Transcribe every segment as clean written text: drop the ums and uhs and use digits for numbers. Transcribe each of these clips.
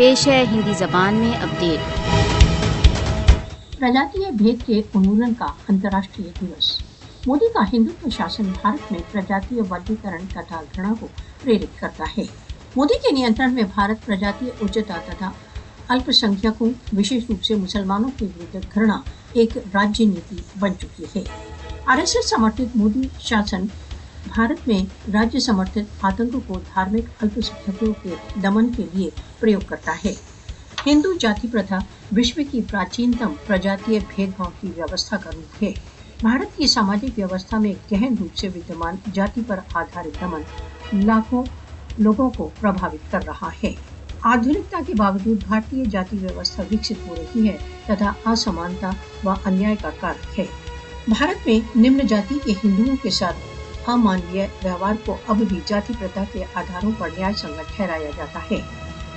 पेश है हिंदी जबान में अपडेट। प्रजातीय भेद के उन्मूलन का अंतर्राष्ट्रीय दिवस। मोदी का हिंदुत्व शासन भारत में प्रजातीय वर्गीकरण तथा घृणा को प्रेरित करता है। मोदी के नियंत्रण में भारत प्रजातीय उच्चता तथा अल्पसंख्यकों विशेष रूप से मुसलमानों के विरुद्ध घृणा एक राज्य नीति बन चुकी है। आरएसएस समर्थित मोदी शासन भारत में राज्य समर्थित आतंक को धार्मिक अल्पसंख्यकों के दमन के लिए प्रयोग करता है। हिंदू जाति प्रथा विश्व की प्राचीनतम प्रजातीय भेदभाव की व्यवस्था का रूप है। भारत की सामाजिक व्यवस्था में गहन रूप से विद्यमान जाति पर आधारित दमन लाखों लोगों को प्रभावित कर रहा है। आधुनिकता के बावजूद भारतीय जाति व्यवस्था विकसित हो रही है तथा असमानता व अन्याय का कारक है। भारत में निम्न जाति के हिंदुओं के साथ अमानवीय व्यवहार को अब भी जाति प्रथा के आधारों पर न्याय संगत ठहराया जाता है।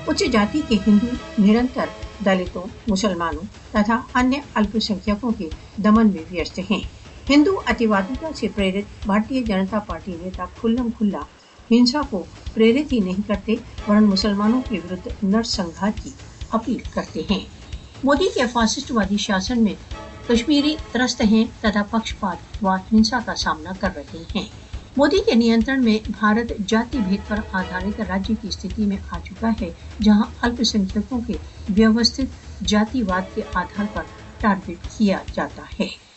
उच्च जाति के हिंदू निरंतर दलितों, मुसलमानों तथा अन्य अल्पसंख्यकों के दमन में व्यस्त हैं। हिंदू अतिवादिता से प्रेरित भारतीय जनता पार्टी नेता खुल्लम-खुल्ला हिंसा को प्रेरित ही नहीं करते वरन मुसलमानों के विरुद्ध नरसंहार की अपील करते हैं। मोदी के फासिस्टवादी शासन में कश्मीरी त्रस्त हैं तथा पक्षपात व हिंसा का सामना कर रहे हैं। मोदी के नियंत्रण में भारत जाति भेद पर आधारित राज्य की स्थिति में आ चुका है, जहां अल्पसंख्यकों के व्यवस्थित जातिवाद के आधार पर टारगेट किया जाता है।